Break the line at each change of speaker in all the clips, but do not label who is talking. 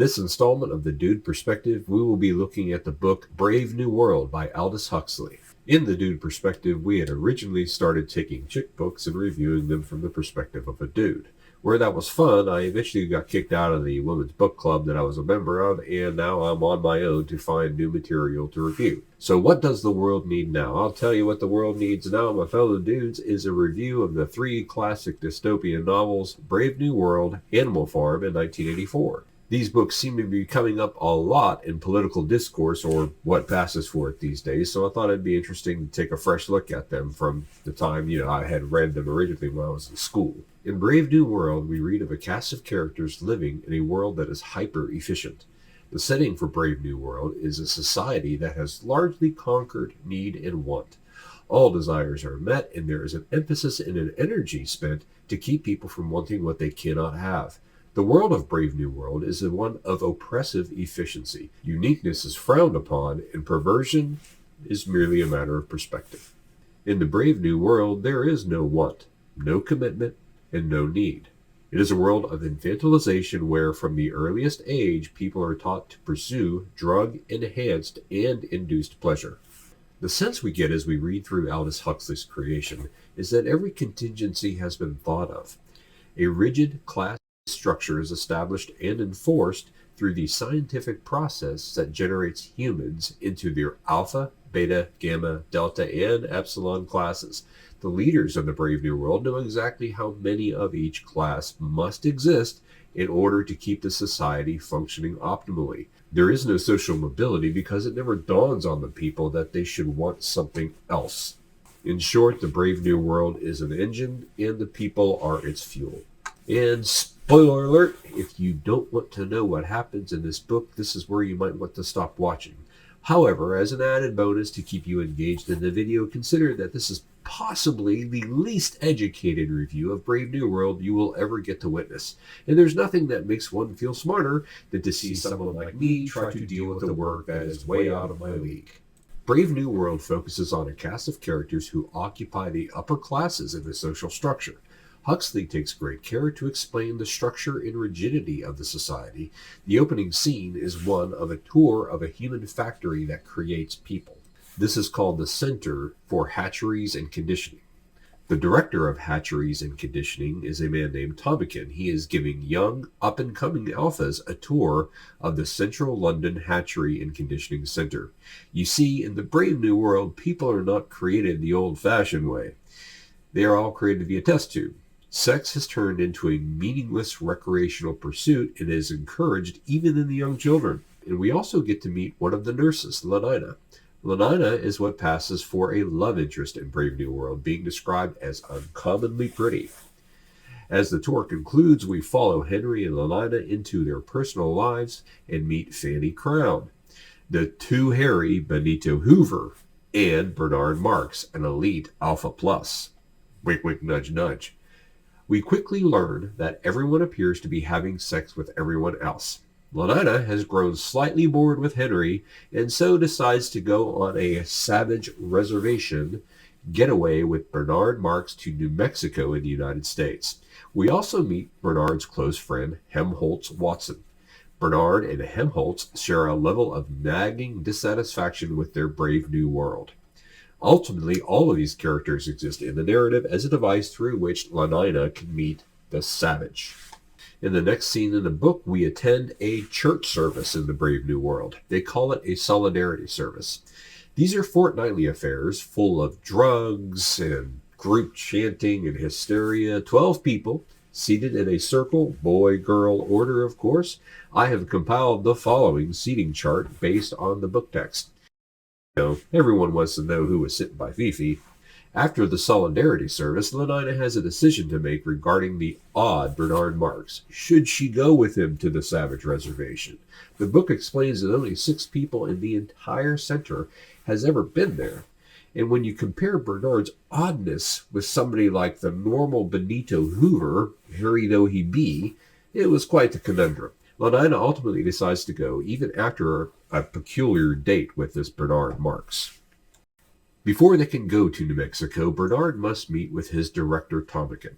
this installment of the Dude Perspective, we will be looking at the book Brave New World by Aldous Huxley. In the Dude Perspective, we had originally started taking chick books and reviewing them from the perspective of a dude. Where that was fun, I eventually got kicked out of the women's book club that I was a member of, and now I'm on my own to find new material to review. So what does the world need now? I'll tell you what the world needs now, my fellow dudes, is a review of the three classic dystopian novels, Brave New World, Animal Farm, and 1984. These books seem to be coming up a lot in political discourse, or what passes for it these days, so I thought it'd be interesting to take a fresh look at them from the time, I had read them originally when I was in school. In Brave New World, we read of a cast of characters living in a world that is hyper-efficient. The setting for Brave New World is a society that has largely conquered need and want. All desires are met, and there is an emphasis and an energy spent to keep people from wanting what they cannot have. The world of Brave New World is the one of oppressive efficiency. Uniqueness is frowned upon, and perversion is merely a matter of perspective. In the Brave New World, there is no want, no commitment, and no need. It is a world of infantilization where, from the earliest age, people are taught to pursue drug-enhanced and induced pleasure. The sense we get as we read through Aldous Huxley's creation is that every contingency has been thought of. A rigid class structure is established and enforced through the scientific process that generates humans into their alpha, beta, gamma, delta, and epsilon classes. The leaders of the Brave New World know exactly how many of each class must exist in order to keep the society functioning optimally. There is no social mobility because it never dawns on the people that they should want something else. In short, the Brave New World is an engine and the people are its fuel. And spoiler alert, if you don't want to know what happens in this book, this is where you might want to stop watching. However, as an added bonus to keep you engaged in the video, consider that this is possibly the least educated review of Brave New World you will ever get to witness. And there's nothing that makes one feel smarter than to see someone like me try to deal with the work that is way out of my league. Brave New World focuses on a cast of characters who occupy the upper classes in the social structure. Huxley takes great care to explain the structure and rigidity of the society. The opening scene is one of a tour of a human factory that creates people. This is called the Center for Hatcheries and Conditioning. The director of Hatcheries and Conditioning is a man named Tompkin. He is giving young, up-and-coming alphas a tour of the Central London Hatchery and Conditioning Center. You see, in the Brave New World, people are not created the old-fashioned way. They are all created via test tube. Sex has turned into a meaningless recreational pursuit and is encouraged even in the young children. And we also get to meet one of the nurses, Lenina. Lenina is what passes for a love interest in Brave New World, being described as uncommonly pretty. As the tour concludes, we follow Henry and Lenina into their personal lives and meet Fanny Crown, the too hairy Benito Hoover, and Bernard Marx, an elite Alpha Plus. Wink, wink, nudge, nudge. We quickly learn that everyone appears to be having sex with everyone else. Lenina has grown slightly bored with Henry and so decides to go on a savage reservation getaway with Bernard Marx to New Mexico in the United States. We also meet Bernard's close friend Helmholtz Watson. Bernard and Helmholtz share a level of nagging dissatisfaction with their Brave New World. Ultimately, all of these characters exist in the narrative as a device through which Lenina can meet the savage. In the next scene in the book, we attend a church service in the Brave New World. They call it a solidarity service. These are fortnightly affairs full of drugs and group chanting and hysteria. 12 people seated in a circle, boy-girl order, of course. I have compiled the following seating chart based on the book text. Everyone wants to know who was sitting by Fifi. After the solidarity service, Lenina has a decision to make regarding the odd Bernard Marx. Should she go with him to the savage reservation? The book explains that only 6 people in the entire center has ever been there. And when you compare Bernard's oddness with somebody like the normal Benito Hoover, hairy though he be, it was quite the conundrum. Lenina ultimately decides to go, even after a peculiar date with this Bernard Marx. Before they can go to New Mexico, Bernard must meet with his director, Tompkin.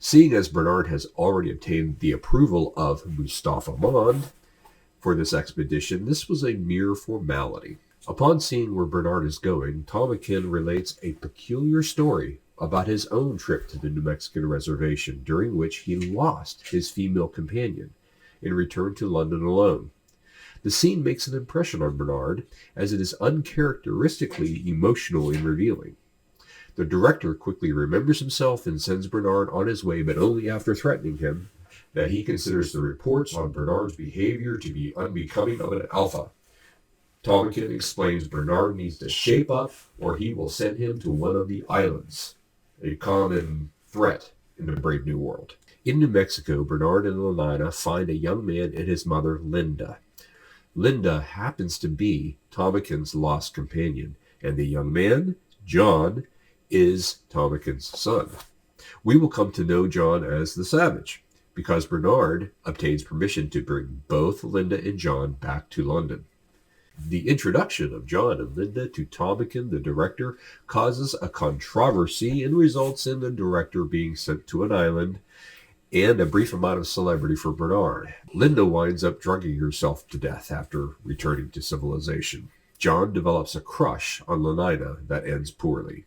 Seeing as Bernard has already obtained the approval of Mustafa Mond, for this expedition, this was a mere formality. Upon seeing where Bernard is going, Tomakin relates a peculiar story about his own trip to the New Mexican reservation, during which he lost his female companion and returned to London alone. The scene makes an impression on Bernard, as it is uncharacteristically emotional and revealing. The director quickly remembers himself and sends Bernard on his way, but only after threatening him that he considers the reports on Bernard's behavior to be unbecoming of an alpha. Tomakin explains Bernard needs to shape up or he will send him to one of the islands, a common threat in the Brave New World. In New Mexico, Bernard and Lenina find a young man and his mother, Linda. Linda happens to be Tomakin's lost companion, and the young man, John, is Tomakin's son. We will come to know John as the Savage, because Bernard obtains permission to bring both Linda and John back to London. The introduction of John and Linda to Tomakin, the director, causes a controversy and results in the director being sent to an island and a brief amount of celebrity for Bernard. Linda winds up drugging herself to death after returning to civilization. John develops a crush on Lenina that ends poorly.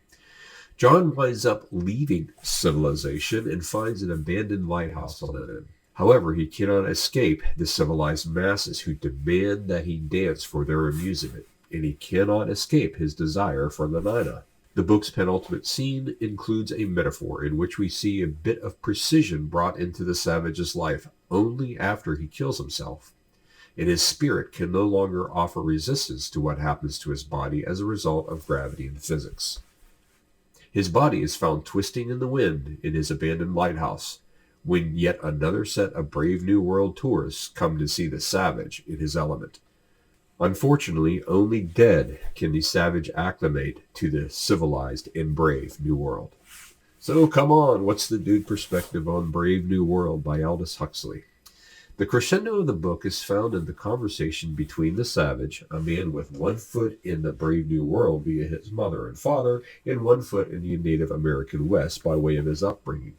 John winds up leaving civilization and finds an abandoned lighthouse to live in. However, he cannot escape the civilized masses who demand that he dance for their amusement, and he cannot escape his desire for Lenina. The book's penultimate scene includes a metaphor in which we see a bit of precision brought into the Savage's life only after he kills himself, and his spirit can no longer offer resistance to what happens to his body as a result of gravity and physics. His body is found twisting in the wind in his abandoned lighthouse, when yet another set of Brave New World tourists come to see the Savage in his element. Unfortunately, only dead can the Savage acclimate to the civilized and brave New World. So come on, what's the dude perspective on Brave New World by Aldous Huxley? The crescendo of the book is found in the conversation between the Savage, a man with 1 foot in the Brave New World via his mother and father, and 1 foot in the Native American West by way of his upbringing,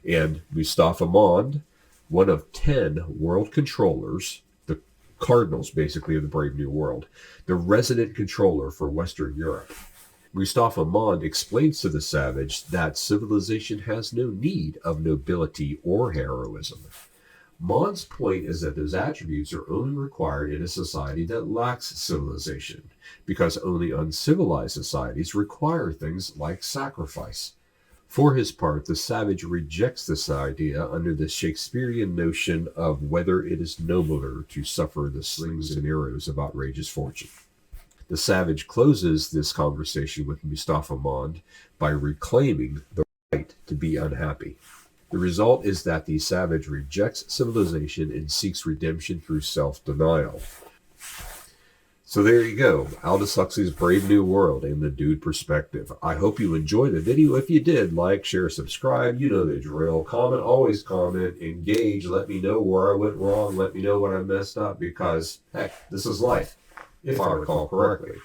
and Mustafa Mond, one of 10 world controllers, the cardinals basically of the Brave New World, the resident controller for Western Europe. Mustafa Mond explains to the Savage that civilization has no need of nobility or heroism. Mond's point is that those attributes are only required in a society that lacks civilization, because only uncivilized societies require things like sacrifice. For his part, the Savage rejects this idea under the Shakespearean notion of whether it is nobler to suffer the slings and arrows of outrageous fortune. The Savage closes this conversation with Mustafa Mond by reclaiming the right to be unhappy. The result is that the Savage rejects civilization and seeks redemption through self-denial. So there you go, Aldous Huxley's Brave New World and the Dude Perspective. I hope you enjoyed the video. If you did, like, share, subscribe. You know the drill. Comment, always comment, engage. Let me know where I went wrong. Let me know what I messed up because, heck, this is life, if I recall correctly.